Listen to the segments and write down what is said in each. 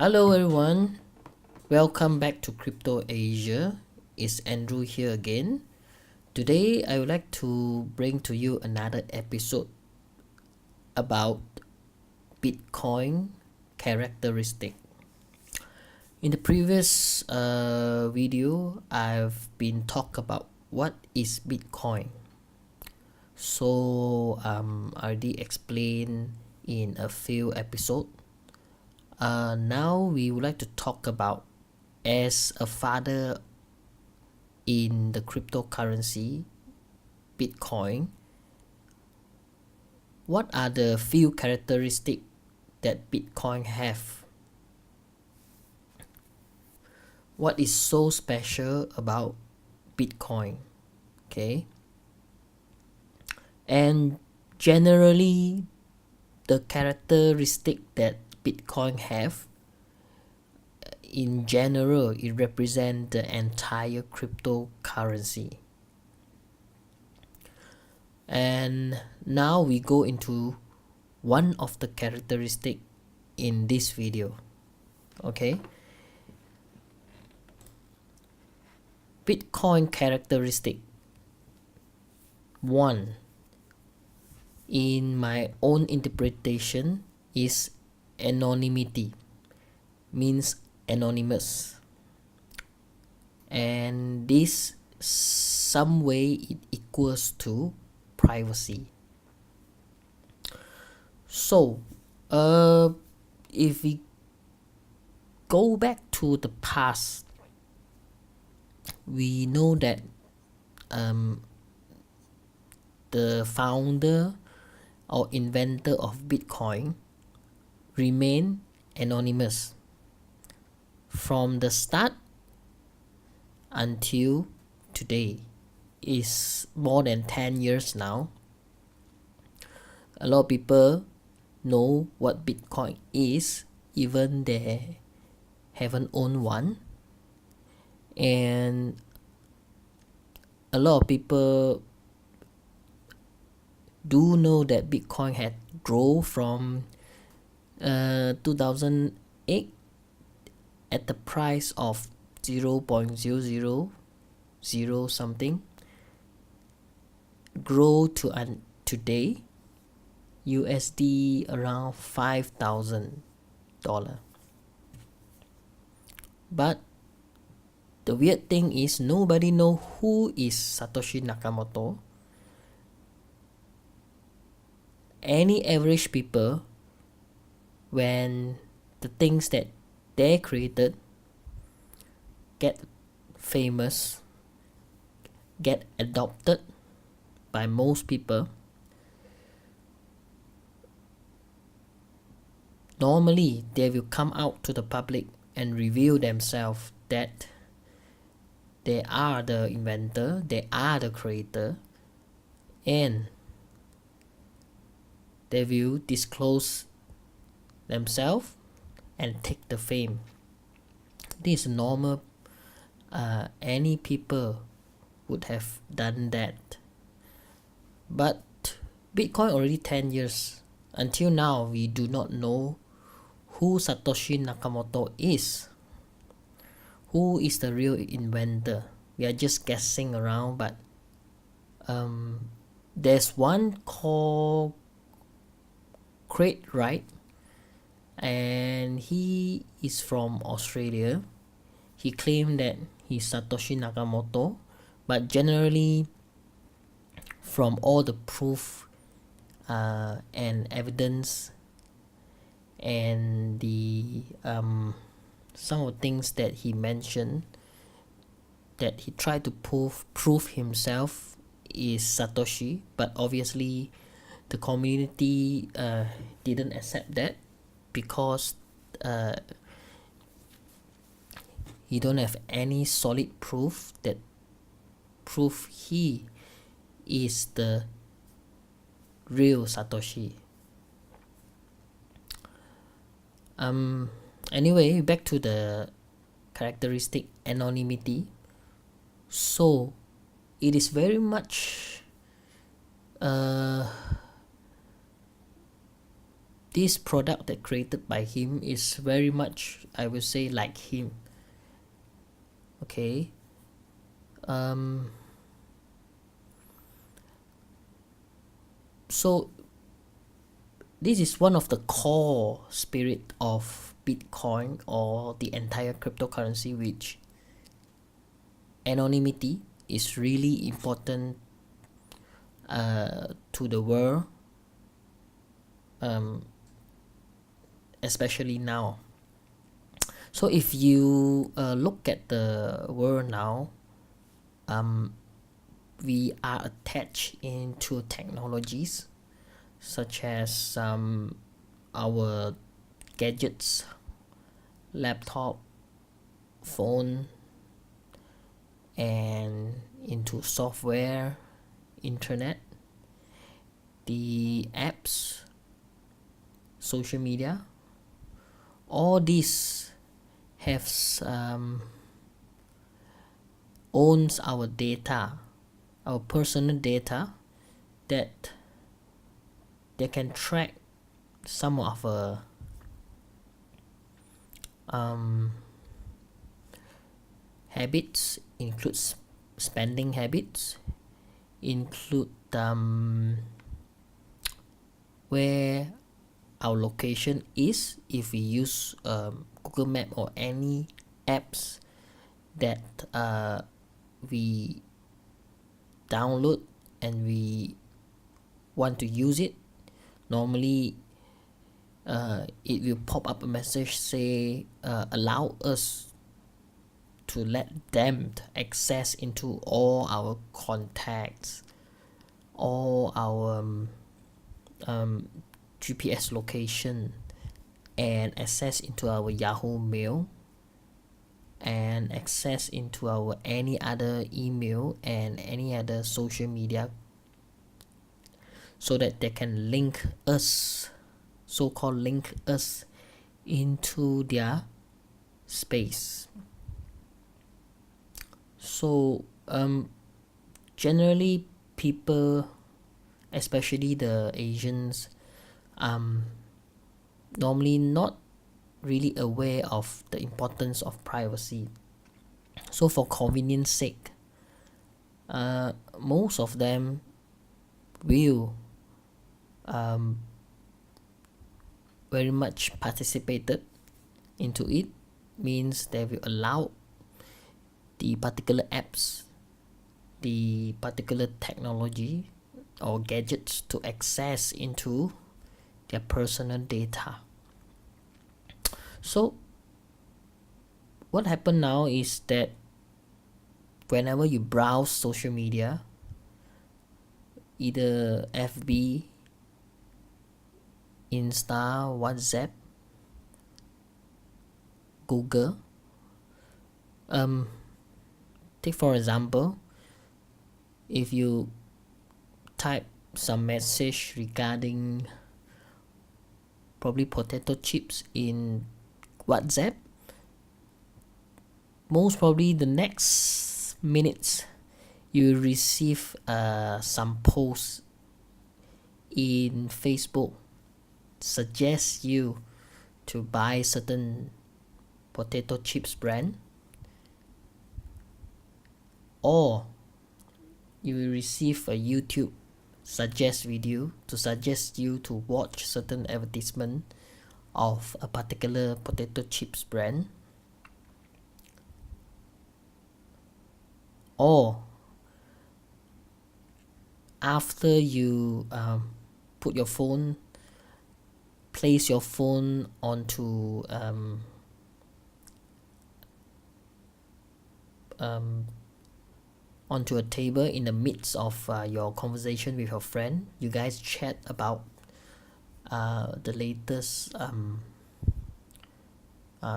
Hello everyone, welcome back to Crypto Asia. It's Andrew here again. Today I would like to bring to you another episode about Bitcoin characteristic. In the previous video, I've been talk about what is Bitcoin. So I already explained in a few episodes. Now we would like to talk about, as a father in the cryptocurrency Bitcoin, what are the few characteristics that Bitcoin have? What is so special about Bitcoin? Okay, and generally the characteristic that Bitcoin have, in general, it represents the entire cryptocurrency. And now we go into one of the characteristic in this video. Okay, Bitcoin characteristic 1, in my own interpretation, is anonymity, means anonymous, and this some way it equals to privacy. So if we go back to the past, we know that the founder or inventor of Bitcoin remain anonymous from the start until today. Is more than 10 years now. A lot of people know what Bitcoin is, even they haven't owned one, and a lot of people do know that Bitcoin had grown from 2008 at the price of 0.000 something, grow to today USD around $5,000. But the weird thing is, nobody know who is Satoshi Nakamoto. Any average people, when the things that they created get famous, get adopted by most people, normally they will come out to the public and reveal themselves that they are the inventor, they are the creator, and they will disclose themselves and take the fame. This is normal. Any people would have done that. But Bitcoin already 10 years. Until now, we do not know who Satoshi Nakamoto is. Who is the real inventor? We are just guessing around, but there's one called Craig Wright, and he is from Australia. He claimed that he's Satoshi Nakamoto, but generally, from all the proof and evidence and the some of the things that he mentioned, that he tried to prove himself is Satoshi, but obviously the community didn't accept that, because he don't have any solid proof that prove he is the real Satoshi. Anyway, back to the characteristic anonymity. So it is very much this product that created by him is very much, I would say, like him. Okay. So this is one of the core spirit of Bitcoin or the entire cryptocurrency, which anonymity is really important to the world, especially now. So if you look at the world now, we are attached into technologies such as our gadgets, laptop, phone, and into software, internet, the apps, social media. All these have owns our data, our personal data, that they can track some of our habits, includes spending habits, include where our location is if we use Google Map or any apps that we download and we want to use it. Normally it will pop up a message say allow us to let them access into all our contacts, all our GPS location, and access into our Yahoo Mail, and access into our any other email and any other social media, so that they can link us, so-called link us into their space. So generally people, especially the Asians, normally not really aware of the importance of privacy. So for convenience sake, most of them will very much participated into it, means they will allow the particular apps, the particular technology or gadgets to access into their personal data. So what happened now is that whenever you browse social media, either FB, Insta, WhatsApp, Google, take for example, if you type some message regarding probably potato chips in WhatsApp, most probably the next minutes you receive some posts in Facebook suggest you to buy certain potato chips brand, or you will receive a YouTube suggest video to suggest you to watch certain advertisement of a particular potato chips brand, or after you put your phone, place your phone onto onto a table in the midst of your conversation with your friend, you guys chat about the latest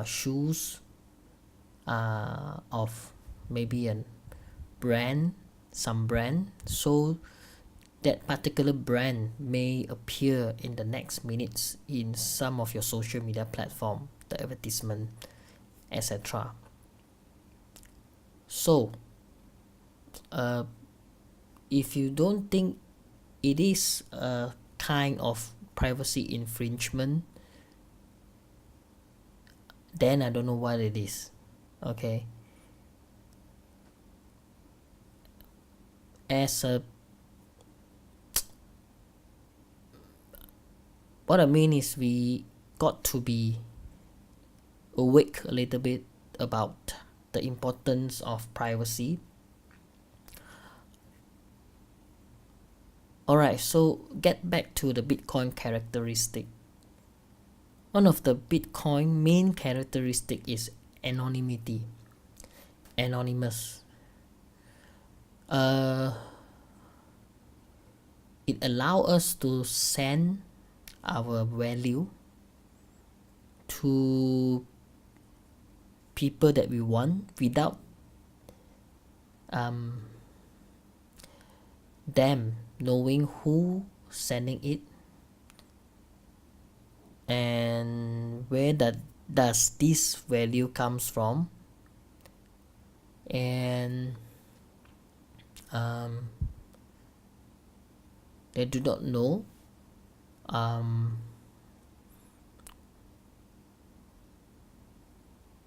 shoes of maybe a brand, some brand, so that particular brand may appear in the next minutes in some of your social media platform, the advertisement, etc. So if you don't think it is a kind of privacy infringement, then I don't know what it is. Okay, what I mean is we got to be awake a little bit about the importance of privacy. Alright, so get back to the Bitcoin characteristic. One of the Bitcoin main characteristic is anonymity. Anonymous. It allows us to send our value to people that we want without them knowing who sending it and where does this value comes from, and they do not know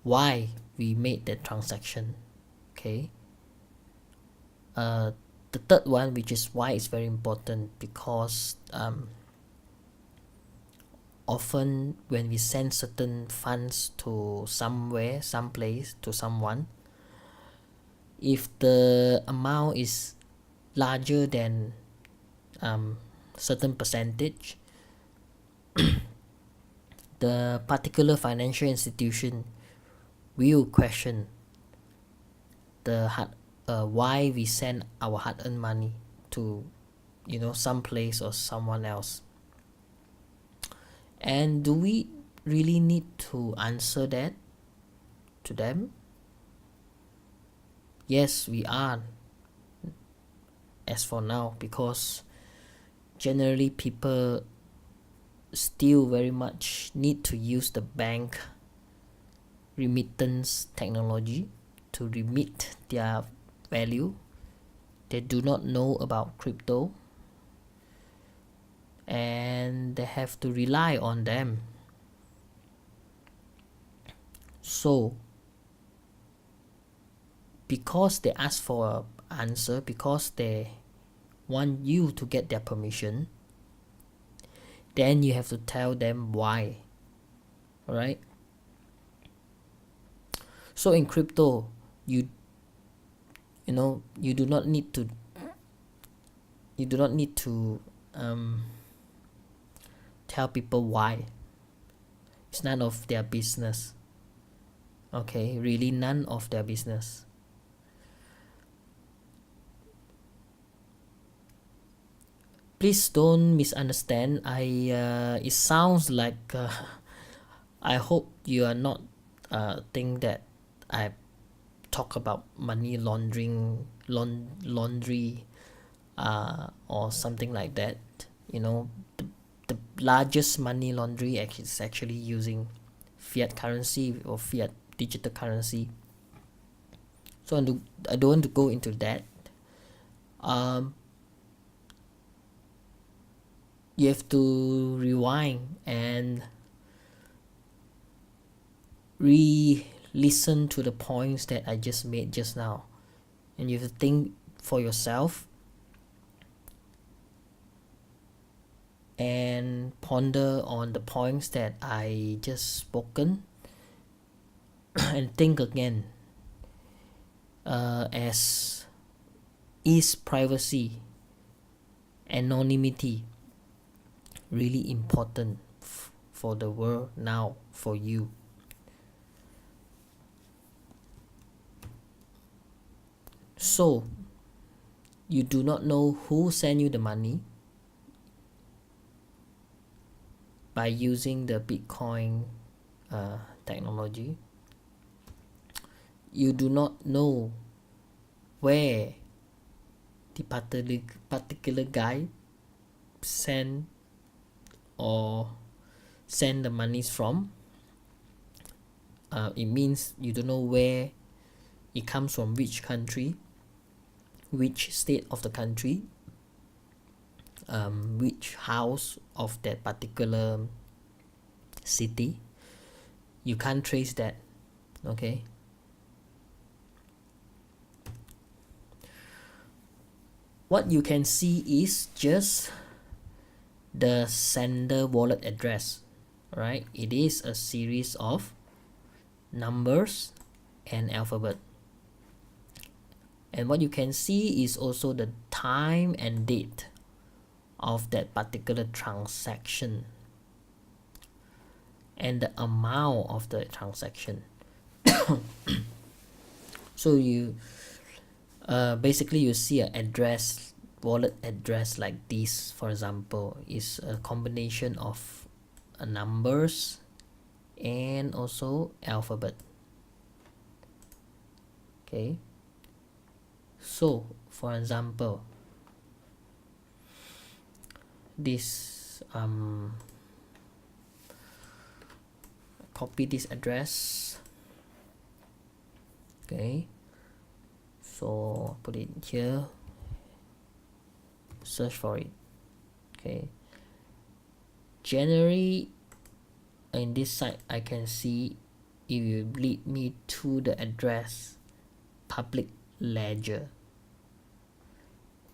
why we made that transaction. Okay, the third one, which is why it's very important, because often when we send certain funds to somewhere, someplace, to someone, if the amount is larger than certain percentage, the particular financial institution will question why we send our hard-earned money to some place or someone else. And do we really need to answer that to them? Yes, we are, as for now, because generally people still very much need to use the bank remittance technology to remit their value. They do not know about crypto and they have to rely on them. So because they ask for an answer, because they want you to get their permission, then you have to tell them why. Alright? So in crypto, you do not need to tell people why. It's none of their business. Okay, really none of their business. Please don't misunderstand. It sounds like I hope you are not think that I talk about money laundry or something like that. The largest money laundry is actually using fiat currency or fiat digital currency. So I don't want to go into that. You have to rewind and re-listen to the points that I just made just now, and you have to think for yourself and ponder on the points that I just spoken and think again, as is privacy, anonymity really important for the world now, for you? So you do not know who sent you the money by using the Bitcoin technology. You do not know where the particular guy send the monies from. It means you don't know where it comes from, which country, which state of the country. which house of that particular city. You can't trace that. Okay, what you can see is just the sender wallet address, right? It is a series of numbers and alphabet. And what you can see is also the time and date of that particular transaction and the amount of the transaction. So you basically you see an address, wallet address like this, for example, is a combination of numbers and also alphabet. Okay, so for example, this copy this address. Okay, so put it here, search for it. Okay, generally in this site I can see if you lead me to the address public ledger,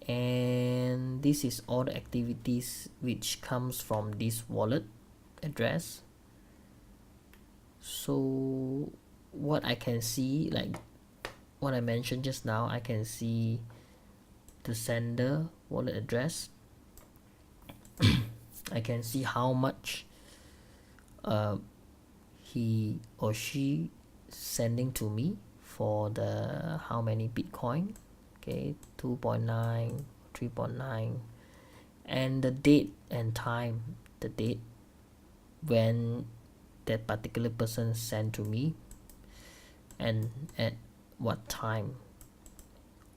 and this is all the activities which comes from this wallet address. So what I can see, like what I mentioned just now, I can see the sender wallet address. I can see how much he or she sending to me for the how many Bitcoin. Okay, 2.9, 3.9, and the date and time, the date when that particular person sent to me and at what time.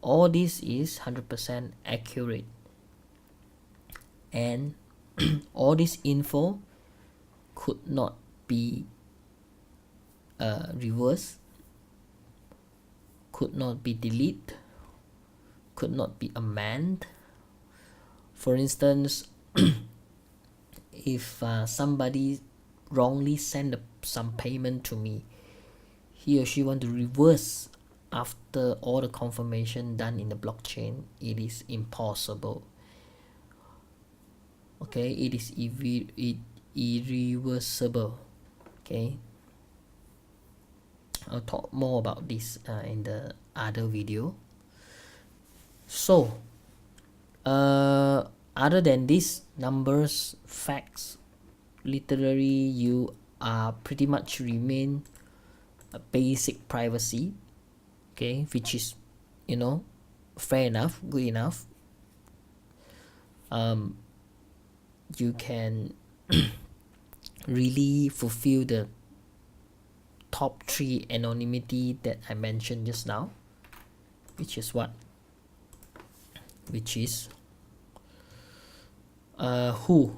All this is 100% accurate, and all this info could not be reversed, could not be deleted, could not be amended. For instance, if somebody wrongly send some payment to me, he or she want to reverse after all the confirmation done in the blockchain, it is impossible. Okay, it is irreversible. Okay, I'll talk more about this in the other video. So other than these numbers, facts, literally you are pretty much remain a basic privacy. Okay, which is, you know, fair enough, good enough. You can really fulfill the top 3 anonymity that I mentioned just now, which is what? Which is who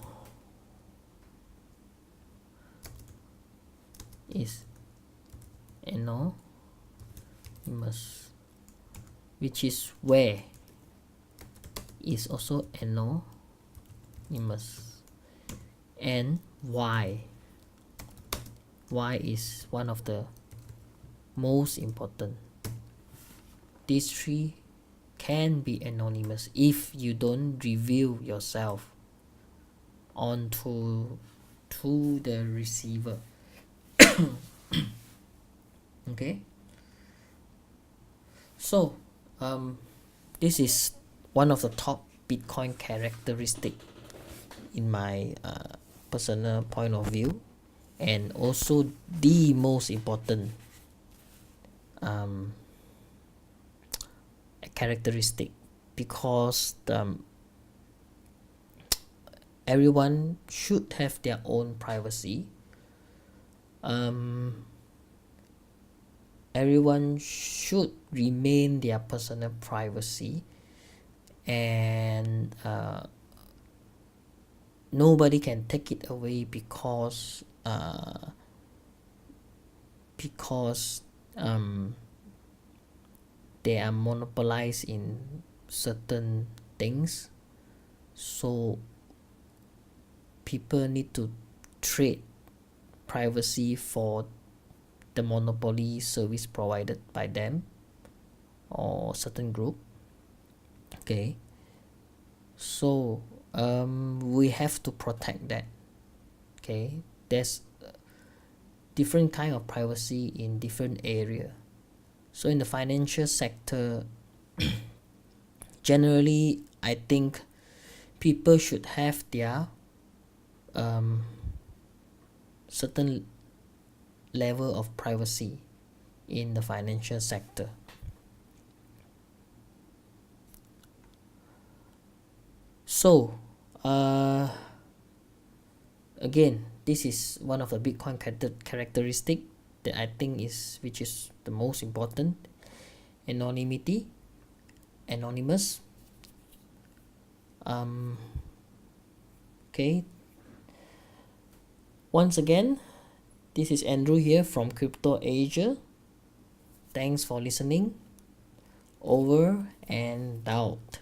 is anonymous, which is where is also anonymous, and why is one of the most important. These 3 can be anonymous if you don't reveal yourself onto the receiver. Okay, so this is one of the top Bitcoin characteristic in my personal point of view, and also the most important characteristic, because everyone should have their own privacy. Everyone should remain their personal privacy, and nobody can take it away because they are monopolized in certain things. So people need to trade privacy for the monopoly service provided by them or certain group. Okay, so we have to protect that. Okay, there's different kind of privacy in different area. So in the financial sector, generally I think people should have their certain level of privacy in the financial sector. So again, this is one of the Bitcoin characteristic that I think which is the most important. Anonymity, anonymous. Okay, once again, this is Andrew here from Crypto Asia. Thanks for listening. Over and out.